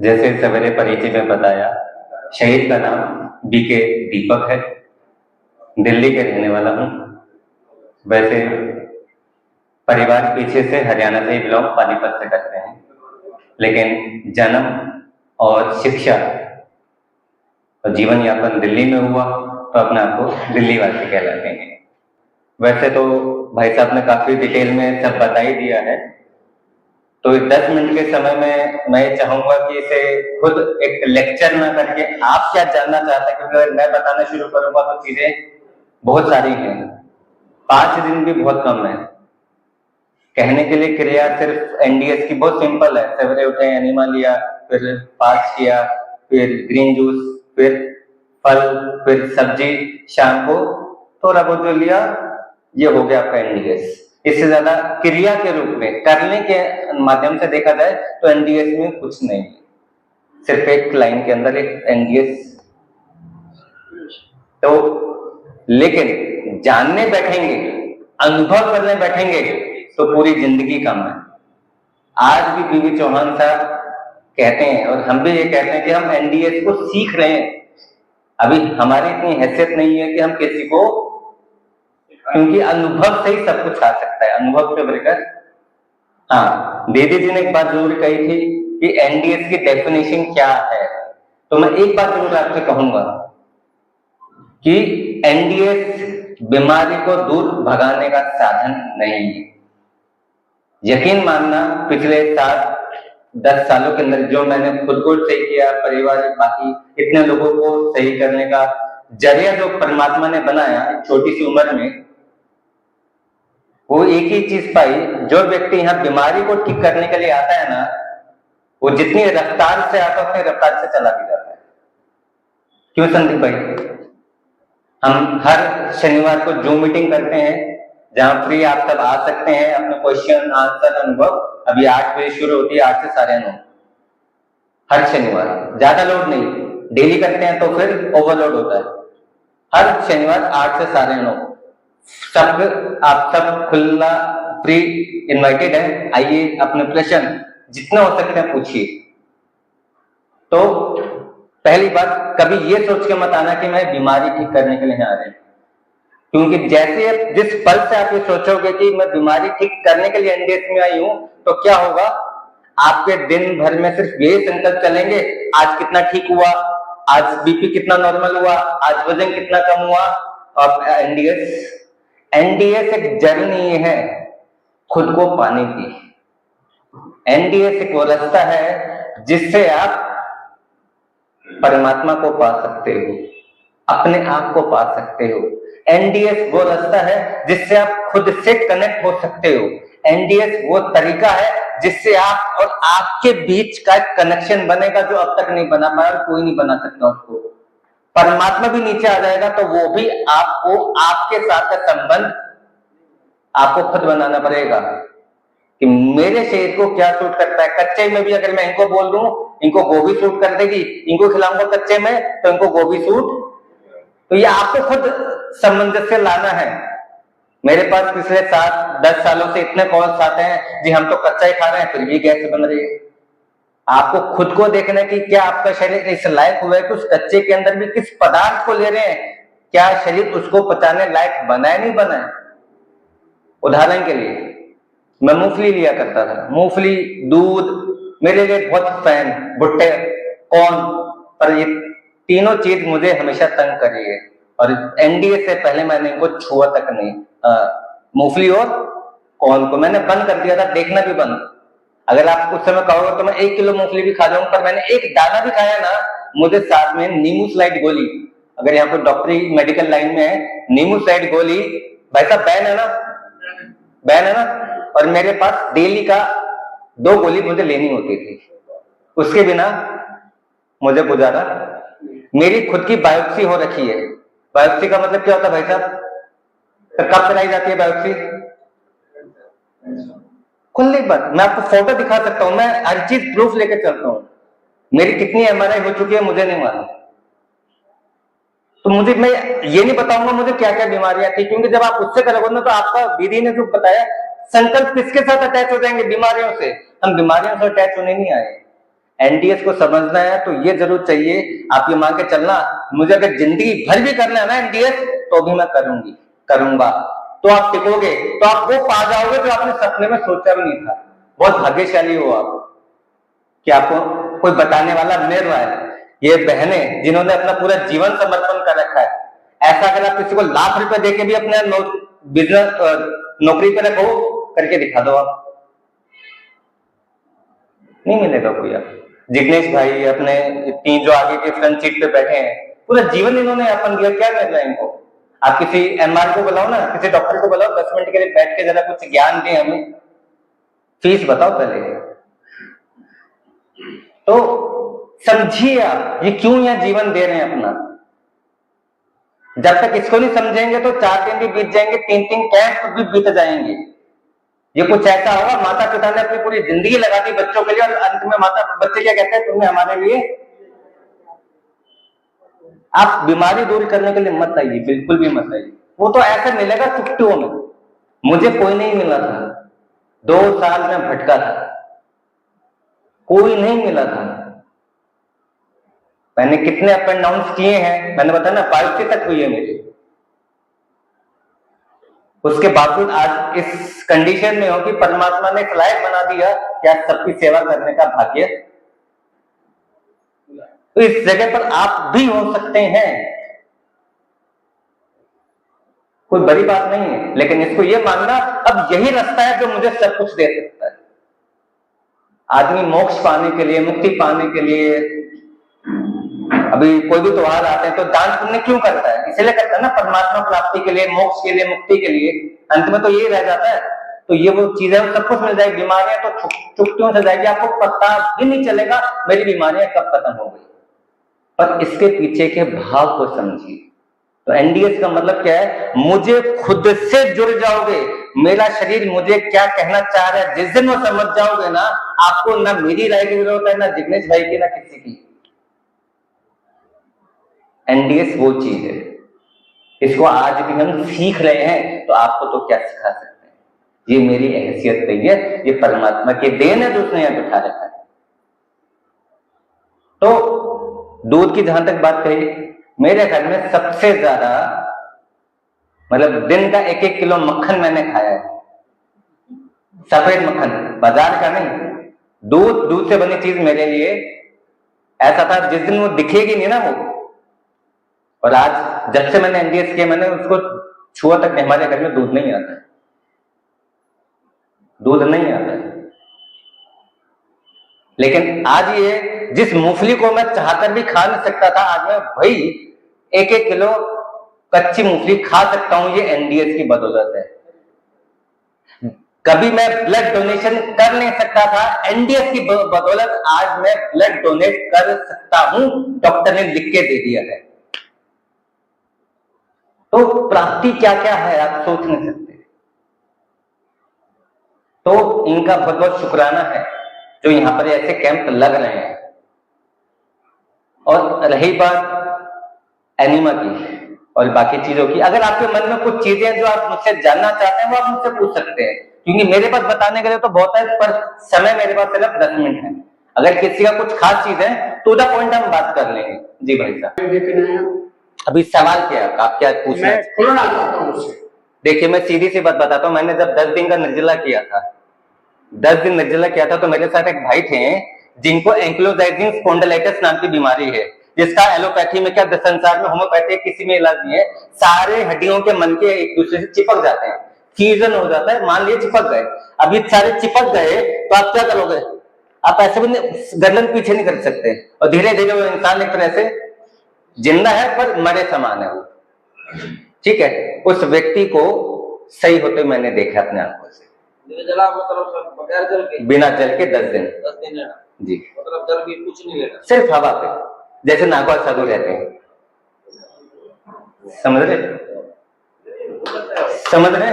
जैसे सवेरे परिचय में बताया, शहीद का नाम बीके दीपक है, दिल्ली के रहने वाला हूँ। वैसे परिवार पीछे से हरियाणा से ही बिलोंग, पानीपत से करते हैं, लेकिन जन्म और शिक्षा और जीवन यापन दिल्ली में हुआ, तो अपने आप को दिल्ली वासी कहलाते हैं। वैसे तो भाई साहब ने काफी डिटेल में सब बता ही दिया है, तो 10 मिनट के समय में मैं चाहूंगा कि इसे खुद एक लेक्चर ना करके आप क्या जानना चाहते हैं, क्योंकि अगर मैं बताना शुरू करूंगा तो चीजें बहुत सारी हैं। 5 दिन भी बहुत कम है कहने के लिए। क्रिया सिर्फ एनडीएस की बहुत सिंपल है, सवेरे उठे, एनिमा लिया, फिर फास्ट किया, फिर ग्रीन जूस, फिर फल, फिर सब्जी, शाम को थोड़ा बहुत जो लिया, ये हो गया आपका एनडीएस। इससे ज्यादा क्रिया के रूप में करने के माध्यम से देखा जाए तो एनडीएस में कुछ नहीं है, सिर्फ एक लाइन के अंदर एक एनडीएस। तो लेकिन जानने बैठेंगे, अनुभव करने बैठेंगे तो पूरी जिंदगी कम है। आज भी बीवी चौहान साहब कहते हैं और हम भी ये कहते हैं कि हम एनडीएस को सीख रहे हैं। अभी हमारी इतनी हैसियत नहीं है कि हम किसी को, क्योंकि अनुभव से ही सब कुछ आ सकता है, अनुभव से बढ़कर। हाँ, दीदी जी ने एक बात जरूर कही थी कि एनडीएस की डेफिनेशन क्या है, तो मैं एक बात जरूर आपसे कहूंगा कि एनडीएस बीमारी को दूर भगाने का साधन नहीं है। यकीन मानना, पिछले 7-10 सालों के अंदर जो मैंने खुद को सही किया, परिवार बाकी इतने लोगों को सही करने का जरिया जो परमात्मा ने बनाया छोटी सी उम्र में, वो एक ही चीज पाई, जो व्यक्ति यहाँ बीमारी को ठीक करने के लिए आता है ना, वो जितनी रफ्तार से आता है उतनी रफ्तार से चला भी जाता है। क्यों संदीप भाई? हम हर शनिवार को जूम मीटिंग करते हैं, जहां फ्री आप सब आ सकते हैं, अपने क्वेश्चन आंसर अनुभव। अभी 8 बजे शुरू होती है, 8 से 9:30, हर शनिवार। ज्यादा लोड नहीं, डेली करते हैं तो फिर ओवरलोड होता है। हर शनिवार 8 से 9:30 सब, आप सब खुला फ्री इनवाइटेड है। आइए, अपने प्रश्न जितना हो सकते हैं पूछिए। तो पहली बात, कभी ये सोच के मत आना कि मैं बीमारी ठीक करने के लिए आ रहा हूं, क्योंकि जैसे जिस पल से आप ये सोचोगे कि मैं बीमारी ठीक करने के लिए एनडीएस में आई हूं, तो क्या होगा, आपके दिन भर में सिर्फ ये संकल्प चलेंगे, आज कितना ठीक हुआ, आज बीपी कितना नॉर्मल हुआ, आज वजन कितना कम हुआ। और एनडीएस एक जर्नी है खुद को पाने की। एनडीएस एक वो रास्ता है जिससे आप परमात्मा को पा सकते हो, अपने आप को पा सकते हो। एनडीएस वो रास्ता है जिससे आप खुद से कनेक्ट हो सकते हो। एनडीएस वो तरीका है जिससे आप और आपके बीच का कनेक्शन बनेगा, जो अब तक नहीं बना पाया और कोई नहीं बना सकता उसको। परमात्मा भी नीचे आ जाएगा तो वो भी आपको, आपके साथ का संबंध आपको खुद बनाना पड़ेगा कि मेरे शरीर को क्या सूट करता है। कच्चे में भी अगर मैं इनको बोल दूं, इनको गोभी सूट कर देगी, इनको खिलाऊंगा कच्चे में तो इनको गोभी सूट, तो ये आपको खुद सामंजस्य लाना है। मेरे पास पिछले 7-10 सालों से इतने कॉल्स आते हैं, जी हम तो कच्चा ही खा रहे हैं फिर भी गैस बन रही है। आपको खुद को देखना कि क्या आपका शरीर इस लायक हुआ है कि उस कच्चे के अंदर भी किस पदार्थ को ले रहे हैं, क्या शरीर उसको पचाने लायक बना है, नहीं बना है। उदाहरण के लिए मैं मूंगफली लिया करता था, मूंगफली, दूध मेरे लिए बहुत फैन, भुट्टे, कॉर्न, पर ये तीनों चीज मुझे हमेशा तंग करी है। और एनडीए से पहले मैंने इनको छुआ तक नहीं। मूंगफली और कॉर्न को मैंने बंद कर दिया था, देखना भी बंद। अगर आप उस समय कहोगे तो मैं 1 किलो मूंगफली भी खा जाऊंगा, पर मैंने एक दाना भी खाया ना, मुझे साथ में नींबू स्लाइड गोली, अगर यहाँ पर डॉक्टरी मेडिकल लाइन में है, नींबू स्लाइड गोली भाई साहब बैन है ना, बैन है ना। और मेरे पास डेली का 2 गोली मुझे लेनी होती थी, उसके बिना मुझे गुजारा। मेरी खुद की बायोप्सी हो रखी है। बायोप्सी का मतलब क्या होता है भाई साहब? तो कब कराई जाती है बायोप्सी? खुली बात, मैं आपको फोटो दिखा सकता हूं, मैं हर चीज प्रूफ लेके चलता हूं। मेरी कितनी एमआरआई हो चुकी है मुझे नहीं मालूम, तो मुझे, मैं ये नहीं बताऊंगा मुझे क्या क्या बीमारियां थी, क्योंकि जब आप उससे करोगे ना तो आपका दीदी ने जो बताया, संकल्प किसके साथ अटैच हो जाएंगे? बीमारियों से। हम बीमारियों से अटैच होने नहीं आए। एनडीएस को समझना है तो ये जरूर चाहिए, आप ये मान के चलना, मुझे अगर जिंदगी भर भी करना है ना एनडीएस तो भी मैं करूंगा, तो आप टिकोगे, तो आप वो पा जाओगे जो आपने सपने में सोचा भी नहीं था। बहुत भाग्यशाली हो आप कि आपको कोई बताने वाला मिल रहा है। ये बहनें जिन्होंने अपना पूरा जीवन समर्पण कर रखा है, ऐसा अगर आप किसी को लाख रुपए देके भी अपने बिजनेस नौकरी पे रखो, करके दिखा दो, आप नहीं मिलेगा कोई। आप जिग्नेश भाई अपने इतनी जो आगे के फ्रंट सीट पे बैठे हैं, पूरा जीवन इन्होंने यापन किया, क्या मिल रहा है इनको? आप किसी एमआर को बुलाओ ना, किसी डॉक्टर को बुलाओ, 10 मिनट के लिए बैठ के जरा कुछ ज्ञान दें हमें, फीस बताओ पहले। तो समझिए आप ये क्यों यह जीवन दे रहे हैं अपना। जब तक इसको नहीं समझेंगे तो 4 दिन भी बीत जाएंगे, 3 कैंप भी बीत जाएंगे। ये कुछ ऐसा होगा, माता पिता ने अपनी पूरी जिंदगी लगा दी बच्चों के लिए, और अंत में बच्चे क्या कहते हैं, तुमने हमारे लिए। आप बीमारी दूर करने के लिए मत आइए, बिल्कुल भी मत आइए। वो तो ऐसा मिलेगा चुटकियों में। मुझे कोई नहीं मिला था, 2 साल में भटका था, कोई नहीं मिला था। मैंने कितने अप एंड डाउन किए हैं, मैंने बताया ना 5 तक हुई है मेरी। उसके बावजूद आज इस कंडीशन में हो कि परमात्मा ने एक लायक बना दिया कि आज सबकी सेवा करने का भाग्य, तो इस जगह पर आप भी हो सकते हैं। कोई बड़ी बात नहीं है, लेकिन इसको ये मानना अब यही रास्ता है जो मुझे सब कुछ दे सकता है। आदमी मोक्ष पाने के लिए, मुक्ति पाने के लिए, अभी कोई भी त्योहार आते हैं तो दान पुण्य क्यों करता है? इसलिए करता है ना, परमात्मा प्राप्ति के लिए, मोक्ष के लिए, मुक्ति के लिए। अंत में तो यही रह जाता है। तो ये वो चीजें सब कुछ मिल जाएगी, बीमारियां तो चुटकियों से जाएगी, आपको पता भी नहीं चलेगा मेरी बीमारियां कब खत्म हो गई। पर इसके पीछे के भाव को समझिए। तो एनडीएस का मतलब क्या है? मुझे खुद से जुड़ जाओगे, मेरा शरीर मुझे क्या कहना चाह रहा है, जिस दिन वो समझ जाओगे ना, आपको ना मेरी राय की जरूरत है, ना जिग्नेश भाई की, ना किसी की। एनडीएस वो चीज है, इसको आज भी हम सीख रहे हैं, तो आपको तो क्या सिखा सकते हैं? ये मेरी हैसियत नहीं है, ये परमात्मा की देन है जो उसने यहां बिठा रखा है। तो दूध की जहां तक बात कही, मेरे घर में सबसे ज्यादा, मतलब दिन का 1-1 किलो मक्खन मैंने खाया है, सफेद मक्खन, बाजार का नहीं। दूध से बनी चीज मेरे लिए ऐसा था, जिस दिन वो दिखेगी नहीं ना वो। और आज जब से मैंने एनडीएस किया, मैंने उसको छुआ तक नहीं। हमारे घर में दूध नहीं आता है, दूध नहीं आता है। लेकिन आज ये जिस मूंगफली को मैं चाहकर भी खा नहीं सकता था, आज मैं भाई 1-1 किलो कच्ची मूंगफली खा सकता हूं। ये एनडीएस की बदौलत है। कभी मैं ब्लड डोनेशन कर नहीं सकता था, एनडीएस की बदौलत आज मैं ब्लड डोनेट कर सकता हूं, डॉक्टर ने लिख के दे दिया है। तो प्राप्ति क्या क्या है आप सोच नहीं सकते। तो इनका बहुत बहुत शुक्राना है जो यहां पर ऐसे कैंप लग रहे हैं। और रही बात एनिमा की और बाकी चीजों की, अगर आपके मन में कुछ चीजें जो आप मुझसे जानना चाहते हैं वो आप मुझसे पूछ सकते हैं, क्योंकि मेरे पास बताने के लिए तो बहुत है, पर समय मेरे पास सिर्फ 10 मिनट है। अगर किसी का कुछ खास चीज है तो द पॉइंट हम बात कर लेंगे। जी भाई साहब, अभी सवाल क्या है, आप क्या पूछना चाहता हूँ? देखिए मैं सीधी सी बात बताता हूँ, मैंने जब 10 दिन का निर्जला किया था, 10 दिन निर्जला किया था, तो मेरे साथ एक भाई थे जिनको एंक्लोजाइजिंग स्पॉन्डिलाइटिस नाम की बीमारी है, जिसका एलोपैथी में क्या, संसार में होम्योपैथी किसी में इलाज नहीं है। सारे हड्डियों के मन के एक दूसरे से चिपक जाते हैं, फ्यूजन हो जाता है। मान लीजिए चिपक गए, अब ये सारे चिपक गए तो आप क्या करोगे? आप ऐसे भी गर्दन पीछे नहीं कर सकते, और धीरे धीरे वो इंसान एक तरह से जिंदा है पर मरे समान है वो, ठीक है। उस व्यक्ति को सही होते मैंने देखा अपने आंखों से, बगैर जल के, बिना जल के 10 दिन जी, मतलब जल भी कुछ नहीं लेना, सिर्फ हवा पे, जैसे नागवा साधु रहते हैं। समझ रहे?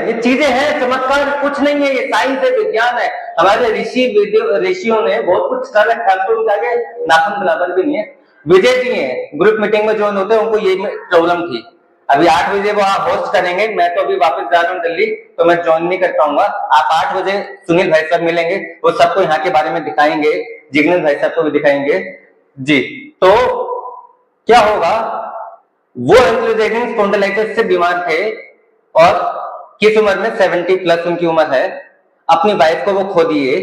ये चीजें हैं, चमत्कार कुछ नहीं है, ये साइंस है, विज्ञान है। हमारे ऋषियों ने बहुत कुछ कर रखा है, तो जाके नाखून बराबर भी नहीं है। विजय जी हैं, ग्रुप मीटिंग में ज्वाइन होते हैं, उनको ये प्रॉब्लम थी, अभी 8 बजे वो आप होस्ट करेंगे, मैं तो अभी वापस जा रहा हूँ दिल्ली, तो मैं ज्वाइन नहीं कर पाऊंगा। आप 8 बजे सुनील भाई साहब मिलेंगे, वो सबको यहाँ के बारे में दिखाएंगे, जिग्नेश भाई साहब को भी दिखाएंगे जी। तो क्या होगा, वो एंक्लोजाइटिस स्पॉन्डिलाइटिस से बीमार थे और किस उम्र में, 70 प्लस उनकी उम्र है। अपनी वाइफ को वो खो दिए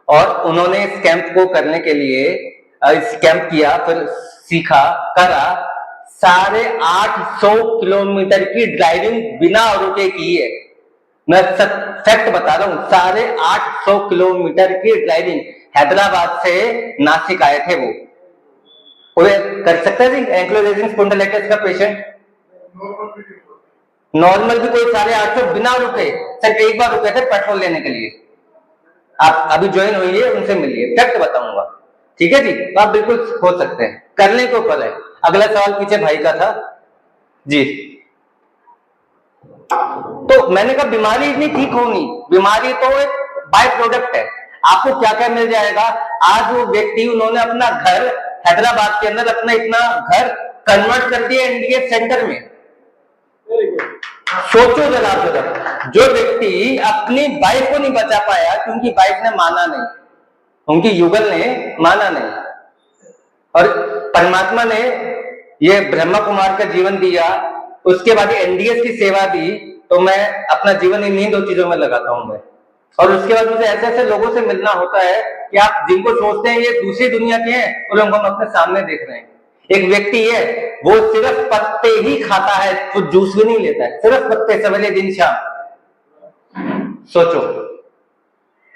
और उन्होंने इस कैंप को करने के लिए इस कैंप किया, फिर सीखा, करा, 850 किलोमीटर की ड्राइविंग बिना रुके की है। मैं फैक्ट बता रहा हूं, 850 किलोमीटर की ड्राइविंग, हैदराबाद से नासिक आए थे वो। कोई कर सकता है जी एंक्लोजाइटिस स्पॉन्डिलाइटिस का पेशेंट? नॉर्मल भी कोई 850 बिना रुके, सिर्फ एक बार रुके थे पेट्रोल लेने के लिए। आप अभी ज्वाइन हुई, उनसे मिलिए, फैक्ट बताऊंगा, ठीक है जी। तो आप बिल्कुल हो सकते हैं, करने को ऊपर है। अगला सवाल पीछे भाई का था जी। तो मैंने कहा बीमारी नहीं ठीक होनी, बीमारी तो एक बाय प्रोडक्ट है। आपको क्या क्या मिल जाएगा। आज वो व्यक्ति, उन्होंने अपना घर हैदराबाद के अंदर, अपना इतना घर कन्वर्ट कर दिया एनडीए सेंटर में। सोचो जरा, जो व्यक्ति अपनी वाइफ को नहीं बचा पाया क्योंकि वाइफ ने माना नहीं, उनकी युगल ने माना नहीं, और परमात्मा ने ये ब्रह्मा कुमार का जीवन दिया, उसके बाद एनडीएस की सेवा दी, तो मैं अपना जीवन इन्हीं 2 चीजों में लगाता हूं मैं। और उसके बाद मुझे ऐसे ऐसे लोगों से मिलना होता है कि आप जिनको सोचते हैं ये दूसरी दुनिया के हैं, और उनको हम अपने सामने देख रहे हैं। एक व्यक्ति है, वो सिर्फ पत्ते ही खाता है, वो जूस भी नहीं लेता है, सिर्फ पत्ते, सवेरे दिन शाम। सोचो।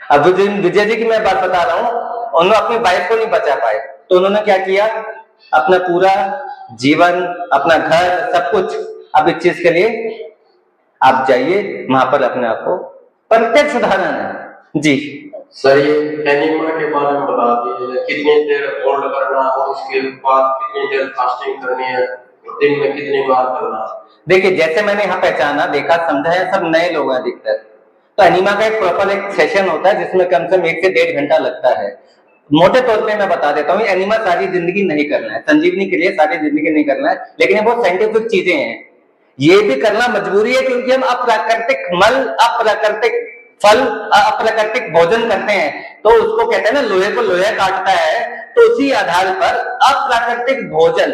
अब विजय जी की मैं बात बता रहा हूं, उन्होंने अपनी वाइफ को नहीं बचा पाए, तो उन्होंने क्या किया, अपना पूरा जीवन, अपना घर, सब कुछ, अब इस चीज के लिए आप जाइए, वहां पर अपने आप को प्रत्यक्ष उदाहरण है जी। सर ये एनीमा के बारे में बता दीजिए, कितनी देर होल्ड करना और उसके बाद कितनी देर फास्टिंग करनी है, दिन में कितनी बार करना। देखिए, जैसे मैंने यहाँ पहचाना, देखा, समझा है, सब नए लोग हैं अधिकतर। तो एनीमा का एक प्रॉपर एक सेशन होता है जिसमें कम से कम 1 से 1.5 घंटा लगता है। मोटे तौर पे मैं बता देता हूँ, एनीमा सारी जिंदगी नहीं करना है, संजीवनी के लिए सारी जिंदगी नहीं करना है, लेकिन ये बहुत साइंटिफिक चीजें हैं। ये भी करना मजबूरी है क्योंकि हम अप्राकृतिक मल, अप्राकृतिक फल, अप्राकृतिक भोजन करते हैं, तो उसको कहते हैं ना, लोहे को लोहे काटता है। तो उसी आधार पर अप्राकृतिक भोजन,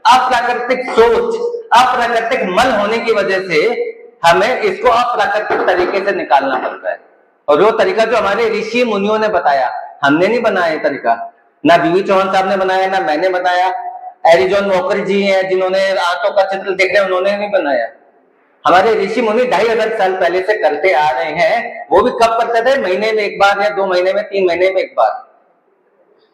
अप्राकृतिक सोच, अप्राकृतिक मल होने की वजह से हमें इसको अप्राकृतिक तरीके से निकालना पड़ता है। और वो तरीका जो हमारे ऋषि मुनियों ने बताया, हमने नहीं बनाया ये तरीका, ना बीवी चौहान साहब ने बनाया, ना मैंने बनाया। एरिजॉन वॉकर जी हैं जिन्होंने आंतों का चित्र देख रहे हैं, उन्होंने नहीं बनाया। हमारे ऋषि मुनि 2500 साल पहले से करते आ रहे हैं। वो भी कब करते थे, महीने में एक बार या 2 महीने में, 3 महीने में एक बार।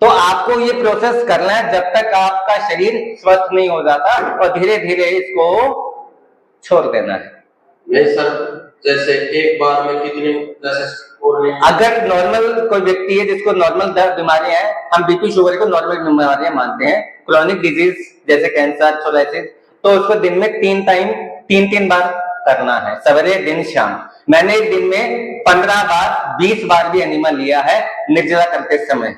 तो आपको ये प्रोसेस करना है जब तक आपका शरीर स्वस्थ नहीं हो जाता, और धीरे धीरे इसको छोड़ देना है। नहीं सर, जैसे एक बार में कितनी, जैसे अगर नॉर्मल कोई व्यक्ति है जिसको नॉर्मल बीमारियां हैं, हम बीपी शुगर को नॉर्मल बीमारियां मानते हैं, क्रोनिक डिजीज जैसे कैंसर, सोराइसिस, तो उसको दिन में 3 बार करना है, सवेरे, दिन, शाम। मैंने दिन में 15 बार, 20 बार भी एनीमा लिया है निर्जला करते समय।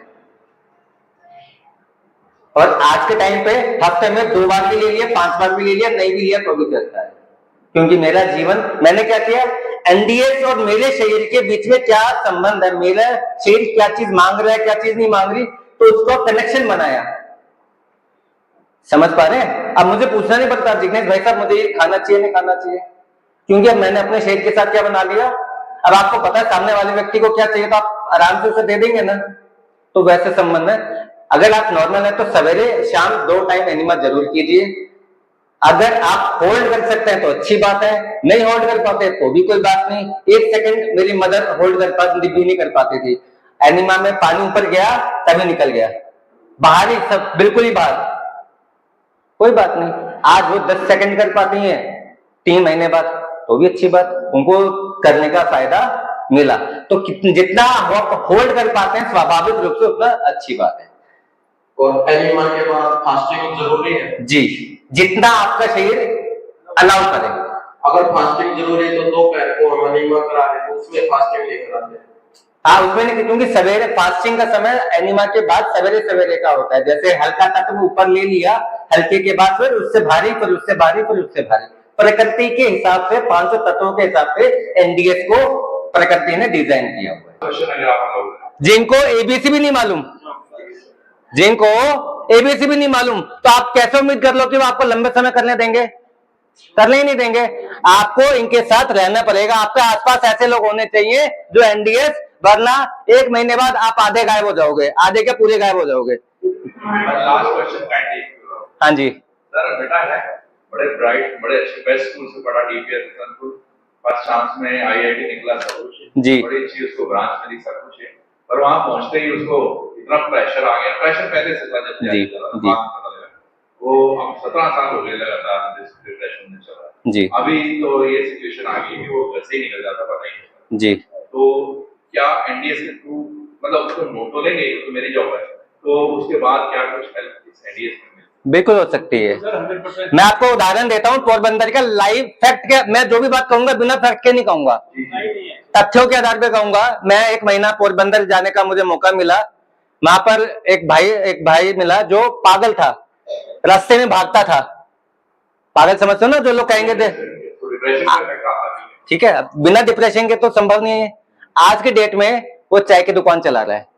और आज के टाइम पे हफ्ते में 2 बार भी ले लिया, 5 बार भी ले लिया, नहीं भी लिया तो भी चलता है। क्योंकि मेरा जीवन, मैंने क्या किया, एनडीएस और मेरे शरीर के बीच में क्या संबंध है, मेरा शरीर क्या चीज मांग रहा है, क्या चीज नहीं मांग रही, तो उसको कनेक्शन बनाया। समझ पा रहे हैं? अब मुझे पूछना नहीं पड़ता जिग्नेश भाई साहब मुझे ये खाना चाहिए, नहीं खाना चाहिए, क्योंकि अब मैंने अपने शरीर के साथ क्या बना लिया। अब आपको पता है सामने वाले व्यक्ति को क्या चाहिए, तो आप आराम से उसे दे देंगे ना। तो वैसे संबंध है। अगर आप नॉर्मल है तो सवेरे शाम 2 टाइम एनिमा जरूर कीजिए। अगर आप होल्ड कर सकते हैं तो अच्छी बात है, नहीं होल्ड कर पाते तो भी कोई बात नहीं। 1 सेकंड मेरी मदर होल्ड कर पाती भी नहीं कर पाती थी, एनिमा में पानी ऊपर गया तभी निकल गया, बाहर ही सब, बिल्कुल ही बाहर, कोई बात नहीं। आज वो 10 सेकंड कर पाती हैं 3 महीने बाद, तो भी अच्छी बात, उनको करने का फायदा मिला। तो जितना होल्ड कर पाते हैं स्वाभाविक रूप से उतना अच्छी बात है। और एनिमा के बाद फास्टिंग जरूरी है जी, जितना आपका शरीर अलाउ करे। अगर फास्टिंग जरूरी है तो दोपहर को हम एनिमा करा रहे तो उसमें फास्टिंग नहीं कराते। हाँ, उसमें नहीं, क्योंकि सवेरे फास्टिंग का समय एनिमा के बाद सवेरे सवेरे का होता है। जैसे हल्का तत्व ऊपर ले लिया, हल्के के बाद फिर उससे भारी, फिर उससे भारी, फिर उससे भारी, प्रकृति के हिसाब से 500 तत्वों के हिसाब से एनडीएस को प्रकृति ने डिजाइन किया हुआ है। क्वेश्चन अगर आप लोग जिनको एबीसी भी नहीं मालूम, जिनको एबीसी भी नहीं मालूम, तो आप कैसे उम्मीद कर लो कि वो आपको लंबे समय करने देंगे? करने ही नहीं देंगे। आपको इनके साथ रहना पड़ेगा। आपके आसपास ऐसे लोग होने चाहिए जो एनडीएस, वरना 1 महीने बाद आप आधे गायब हो जाओगे, आधे के पूरे गायब हो जाओगे। Last question kindly. हाँ जी सर बेटा है बड़े ब्राइट, बड़े अच्छे बेस्ट स्कूल से पढ़ा, डीपीएस संकुल, फर्स्ट चांस में आईआईटी निकला, सब कुछ जी। बड़ी अच्छी उसको ब्रांच मिली, सब कुछ है, पर वहां पहुंचते ही उसको इतना प्रेशर आ गया। प्रेशर पहले से था, जब जी, जी। वो हम 17 साल हो गए लगातार डिप्रेशन में चल रहा है जी अभी, तो ये सिचुएशन आ गई कि वो घर से ही निकल जाता, पता ही नहीं। जी। तो क्या एनडीएस के थ्रू, मतलब उसको नोट तो लेंगे, तो मेरी जॉब है, तो उसके बाद क्या कुछ हेल्प इस एनडीएस में बिल्कुल हो सकती है। सर 100%। मैं आपको उदाहरण देता हूँ पोरबंदर का लाइव फैक्ट के। मैं जो भी बात कहूंगा बिना फैक्ट के नहीं कहूंगा, तथ्यों के आधार पे कहूंगा। मैं 1 महीना पोरबंदर जाने का मुझे मौका मिला। वहां पर एक भाई मिला जो पागल था, रास्ते में भागता था। पागल समझते हो ना, जो लोग कहेंगे थे, ठीक है, बिना डिप्रेशन के तो संभव नहीं है। आज के डेट में वो चाय की दुकान चला रहा है।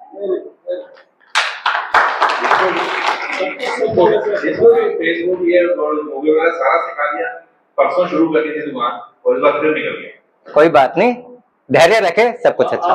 फेसबुक ये वगैरह सारा सिखा दिया। परसों शुरू करी थी दुकान और इस बार फिर निकल गया। कोई बात नहीं, धैर्य रखे, सब कुछ अच्छा।